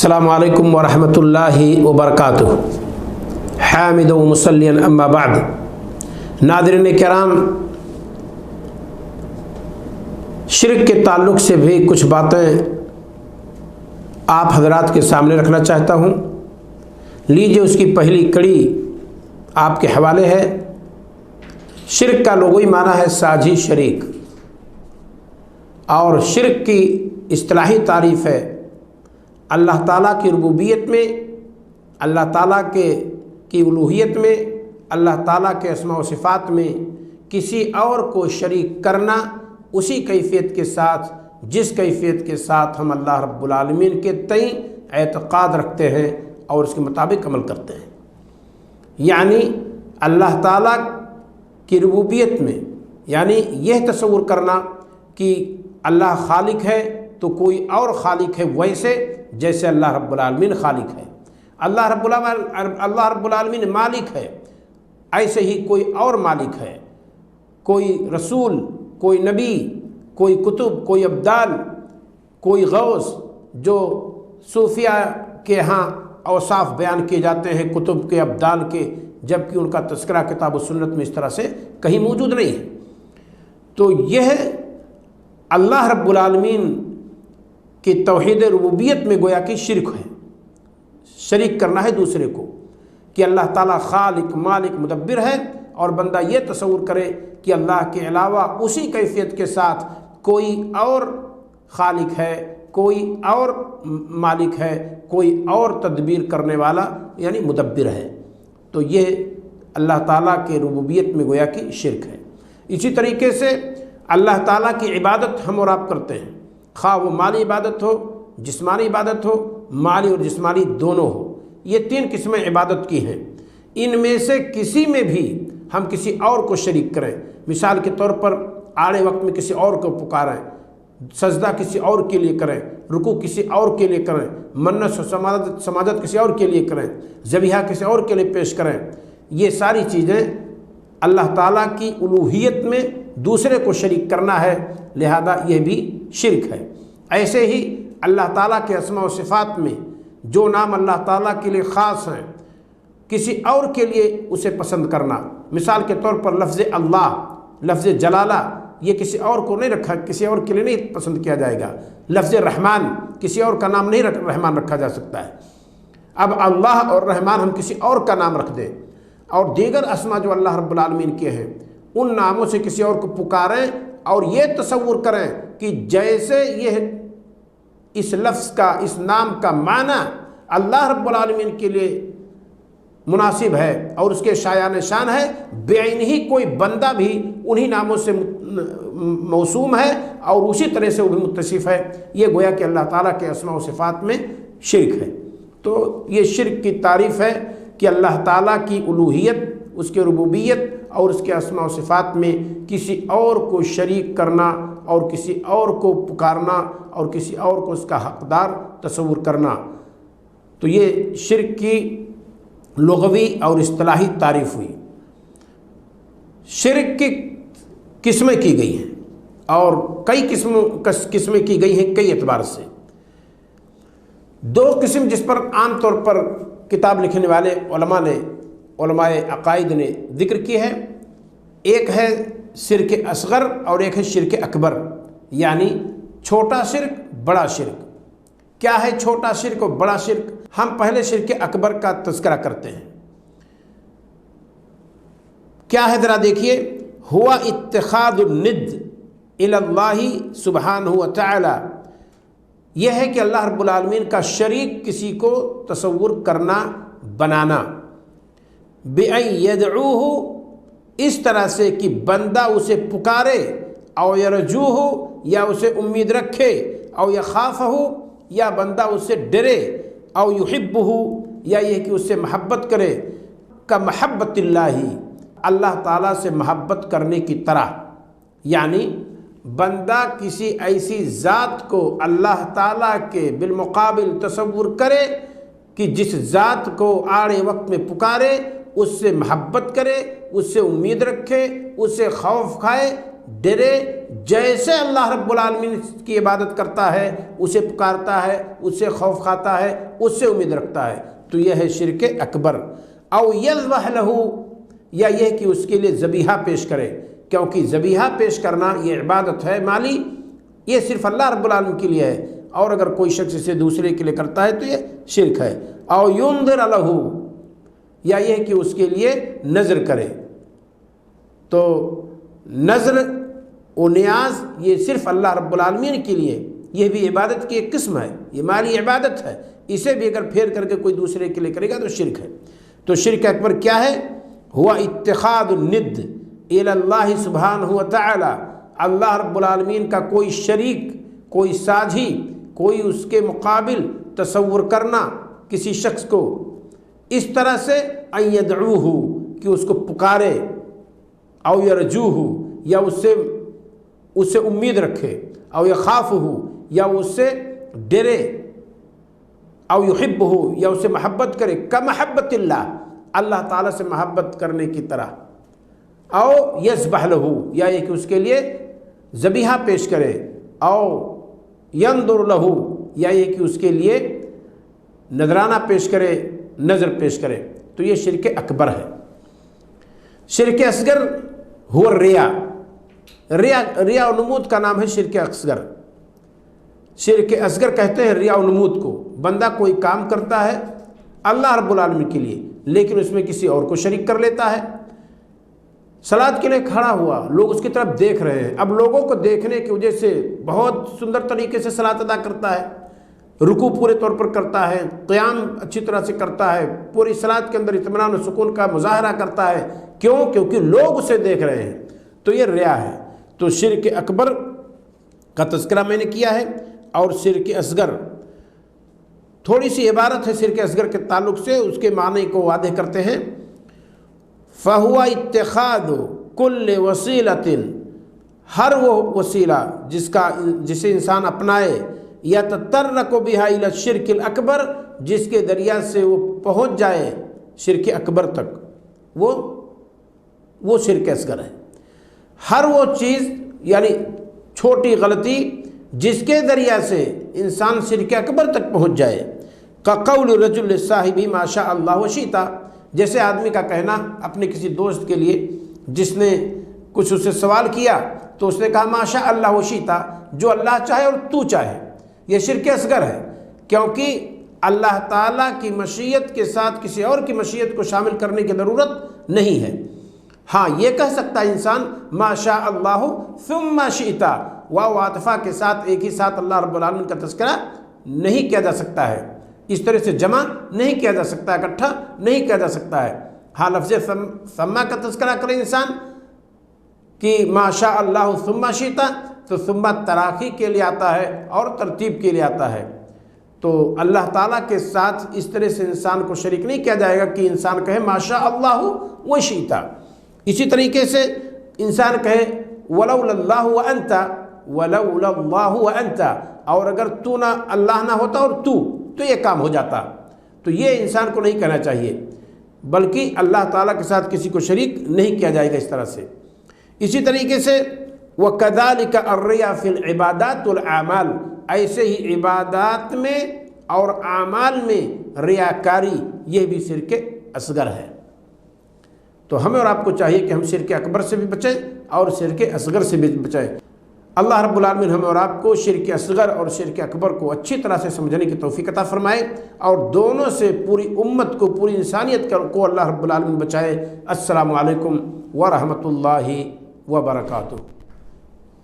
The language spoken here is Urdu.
السلام علیکم ورحمۃ اللہ وبرکاتہ۔ حامد و مسلین اما بعد۔ ناظرین کرام، شرک کے تعلق سے بھی کچھ باتیں آپ حضرات کے سامنے رکھنا چاہتا ہوں۔ لیجیے اس کی پہلی کڑی آپ کے حوالے ہے۔ شرک کا لغوی معنی ہے ساجی شریک، اور شرک کی اصطلاحی تعریف ہے اللہ تعالیٰ کی ربوبیت میں، اللہ تعالیٰ کی الوہیت میں، اللہ تعالیٰ کے اسماء و صفات میں کسی اور کو شریک کرنا، اسی کیفیت کے ساتھ جس کیفیت کے ساتھ ہم اللہ رب العالمین کے تئیں اعتقاد رکھتے ہیں اور اس کے مطابق عمل کرتے ہیں۔ یعنی اللہ تعالیٰ کی ربوبیت میں، یعنی یہ تصور کرنا کہ اللہ خالق ہے تو کوئی اور خالق ہے ویسے جیسے اللہ رب العالمین خالق ہے، اللہ رب العالمین مالک ہے ایسے ہی کوئی اور مالک ہے، کوئی رسول، کوئی نبی، کوئی کتب، کوئی ابدال، کوئی غوث، جو صوفیہ کے ہاں اوصاف بیان کیے جاتے ہیں کتب کے، ابدال کے، جبکہ ان کا تذکرہ کتاب و سنت میں اس طرح سے کہیں موجود نہیں ہے۔ تو یہ اللہ رب العالمین کی توحید ربوبیت میں گویا کہ شرک ہے، شریک کرنا ہے دوسرے کو، کہ اللہ تعالیٰ خالق، مالک، مدبر ہے، اور بندہ یہ تصور کرے کہ اللہ کے علاوہ اسی کیفیت کے ساتھ کوئی اور خالق ہے، کوئی اور مالک ہے، کوئی اور تدبیر کرنے والا یعنی مدبر ہے۔ تو یہ اللہ تعالیٰ کے ربوبیت میں گویا کہ شرک ہے۔ اسی طریقے سے اللہ تعالیٰ کی عبادت ہم اور آپ کرتے ہیں، خواہ وہ مالی عبادت ہو، جسمانی عبادت ہو، مالی اور جسمانی دونوں ہو، یہ تین قسمیں عبادت کی ہیں۔ ان میں سے کسی میں بھی ہم کسی اور کو شریک کریں، مثال کے طور پر آڑے وقت میں کسی اور کو پکاریں، سجدہ کسی اور کے لیے کریں، رکوع کسی اور کے لیے کریں، منت و سماجت کسی اور کے لیے کریں، ذبیحہ کسی اور کے لیے پیش کریں، یہ ساری چیزیں اللہ تعالیٰ کی الوہیت میں دوسرے کو شریک کرنا ہے، لہذا یہ بھی شرک ہے۔ ایسے ہی اللہ تعالیٰ کے اسماء و صفات میں جو نام اللہ تعالیٰ کے لیے خاص ہیں، کسی اور کے لیے اسے پسند کرنا، مثال کے طور پر لفظ اللہ، لفظ جلالہ، یہ کسی اور کو نہیں رکھا، کسی اور کے لیے نہیں پسند کیا جائے گا۔ لفظ رحمان، کسی اور کا نام نہیں رحمان رکھا جا سکتا ہے۔ اب اللہ اور رحمان ہم کسی اور کا نام رکھ دیں، اور دیگر اسماء جو اللہ رب العالمین کے ہیں ان ناموں سے کسی اور کو پکاریں، اور یہ تصور کریں کہ جیسے یہ اس لفظ کا، اس نام کا معنی اللہ رب العالمین کے لیے مناسب ہے اور اس کے شایان شان ہے، بعین ہی کوئی بندہ بھی انہی ناموں سے موسوم ہے اور اسی طرح سے وہ بھی متصف ہے، یہ گویا کہ اللہ تعالیٰ کے اسماء و صفات میں شرک ہے۔ تو یہ شرک کی تعریف ہے کہ اللہ تعالیٰ کی الوہیت، اس کے ربوبیت اور اس کے اسماء و صفات میں کسی اور کو شریک کرنا، اور کسی اور کو پکارنا، اور کسی اور کو اس کا حقدار تصور کرنا۔ تو یہ شرک کی لغوی اور اصطلاحی تعریف ہوئی۔ شرک کی قسمیں کی گئی ہیں، اور کئی قسمیں کی گئی ہیں کئی اعتبار سے۔ دو قسم جس پر عام طور پر کتاب لکھنے والے علماء عقائد نے ذکر کی ہے، ایک ہے شرک اصغر اور ایک ہے شرک اکبر، یعنی چھوٹا شرک، بڑا شرک۔ کیا ہے چھوٹا شرک اور بڑا شرک؟ ہم پہلے شرک اکبر کا تذکرہ کرتے ہیں۔ کیا ہے ذرا دیکھیے، ہوا اتخاذ الند الی اللہ سبحانہ وتعالی، یہ ہے کہ اللہ رب العالمین کا شریک کسی کو تصور کرنا، بنانا، بِأَن يَدْعُوهُ، اس طرح سے کہ بندہ اسے پکارے، او یرجوہ، یا اسے امید رکھے، او یخافہ، یا بندہ اسے ڈرے، او یحبہ، یا یہ کہ اس سے محبت کرے، کا محبت اللہ تعالیٰ سے محبت کرنے کی طرح۔ یعنی بندہ کسی ایسی ذات کو اللہ تعالیٰ کے بالمقابل تصور کرے کہ جس ذات کو آڑے وقت میں پکارے، اس سے محبت کرے، اس سے امید رکھے، اس سے خوف کھائے، ڈرے، جیسے اللہ رب العالمین کی عبادت کرتا ہے، اسے پکارتا ہے، اس سے خوف کھاتا ہے، اس سے امید رکھتا ہے، تو یہ ہے شرک اکبر۔ او یذبح لہ، یا یہ کہ اس کے لیے ذبیحہ پیش کرے، کیونکہ ذبیحہ پیش کرنا یہ عبادت ہے مالی، یہ صرف اللہ رب العالمین کے لیے ہے، اور اگر کوئی شخص اسے دوسرے کے لیے کرتا ہے تو یہ شرک ہے۔ او ینذر لہ، یا یہ کہ اس کے لیے نذر کرے، تو نذر و نیاز یہ صرف اللہ رب العالمین کے لیے، یہ بھی عبادت کی ایک قسم ہے، یہ مالی عبادت ہے، اسے بھی اگر پھیر کر کے کوئی دوسرے کے لیے کرے گا تو شرک ہے۔ تو شرک اکبر کیا ہے؟ ہوا اتخاذ الند الی اللہ سبحانہ وتعالی، اللہ رب العالمین کا کوئی شریک، کوئی ساجھی، کوئی اس کے مقابل تصور کرنا کسی شخص کو، اس طرح سے ان یدعوہ، کہ اس کو پکارے، او یرجوہ، یا اس سے امید رکھے، او یخافہ، یا اس سے ڈرے، او یحبہ، یا اسے محبت کرے، کمحبت اللہ، اللہ تعالیٰ سے محبت کرنے کی طرح، او یذبح لہ، یا یہ کہ اس کے لیے ذبیحہ پیش کرے، او ینظر لہ، یا یہ کہ اس کے لیے نذرانہ پیش کرے، نظر پیش کرے، تو یہ شرک اکبر ہے۔ شرک اصغر ہوا ریا و نمود کا نام ہے شرک اصغر۔ شرک اصغر کہتے ہیں ریا و نمود کو، بندہ کوئی کام کرتا ہے اللہ رب العالمین کے لیے، لیکن اس میں کسی اور کو شریک کر لیتا ہے۔ صلاۃ کے لیے کھڑا ہوا، لوگ اس کی طرف دیکھ رہے ہیں، اب لوگوں کو دیکھنے کی وجہ سے بہت سندر طریقے سے صلاۃ ادا کرتا ہے، رکوع پورے طور پر کرتا ہے، قیام اچھی طرح سے کرتا ہے، پوری صلاۃ کے اندر اطمینان و سکون کا مظاہرہ کرتا ہے، کیونکہ لوگ اسے دیکھ رہے ہیں، تو یہ ریا ہے۔ تو شرک اکبر کا تذکرہ میں نے کیا ہے، اور شرک اصغر تھوڑی سی عبارت ہے شرک اصغر کے تعلق سے، اس کے معنی کو واضح کرتے ہیں۔ فَهُوَ اتِّخَاذُ كُلِّ وَسِيلَةٍ، ہر وہ وسیلہ جسے انسان اپنائے، يَتَطَرَّقُ بِهَا إِلَى الشِّرْكِ الْأَكْبَرِ، جس کے ذریعہ سے وہ پہنچ جائے شرک اکبر تک، وہ شرک اصغر ہے۔ ہر وہ چیز یعنی چھوٹی غلطی جس کے ذریعہ سے انسان شرک اکبر تک پہنچ جائے، كَقَوْلِ الرَّجُلِ لِصَاحِبِهِ مَا شَاءَ اللَّهُ وَشِئْتَ، جیسے آدمی کا کہنا اپنے کسی دوست کے لیے جس نے کچھ اس سے سوال کیا تو اس نے کہا ما شاء اللہ وشئت، جو اللہ چاہے اور تو چاہے، یہ شرک اصغر ہے، کیونکہ اللہ تعالیٰ کی مشیت کے ساتھ کسی اور کی مشیت کو شامل کرنے کی ضرورت نہیں ہے۔ ہاں یہ کہہ سکتا ہے انسان ما شاء اللہ ثم شئت، واو عاطفہ کے ساتھ ایک ہی ساتھ اللہ رب العالمین کا تذکرہ نہیں کیا جا سکتا ہے، اس طرح سے جمع نہیں کیا جا سکتا، اکٹھا نہیں کیا جا سکتا ہے۔ ہاں لفظ ثم کا تذکرہ کرے انسان کہ ما شاء اللہ ثم شئت، تو ثم تراخی کے لیے آتا ہے اور ترتیب کے لیے آتا ہے، تو اللہ تعالیٰ کے ساتھ اس طرح سے انسان کو شریک نہیں کیا جائے گا کہ انسان کہے ما شاء اللہ وشئت۔ اسی طریقے سے انسان کہے ولولا اللہ وانت، ولولا اللہ وانت، اور اگر تو نہ اللہ نہ ہوتا اور تو یہ کام ہو جاتا، تو یہ انسان کو نہیں کہنا چاہیے، بلکہ اللہ تعالیٰ کے ساتھ کسی کو شریک نہیں کیا جائے گا اس طرح سے۔ اسی طریقے سے وَكَذَلِكَ الرِّيَا فِي الْعِبَادَاتِ وَالْأَعْمَالِ، ایسے ہی عبادات میں اور اعمال میں ریاکاری یہ بھی شرک اصغر ہے۔ تو ہمیں اور آپ کو چاہیے کہ ہم شرک اکبر سے بھی بچیں اور شرک اصغر سے بھی بچیں۔ اللہ رب العالمین ہمیں اور آپ کو شرک اصغر اور شرک اکبر کو اچھی طرح سے سمجھنے کی توفیق عطا فرمائے، اور دونوں سے پوری امت کو، پوری انسانیت کو اللہ رب العالمین بچائے۔ السلام علیکم ورحمۃ اللہ وبرکاتہ۔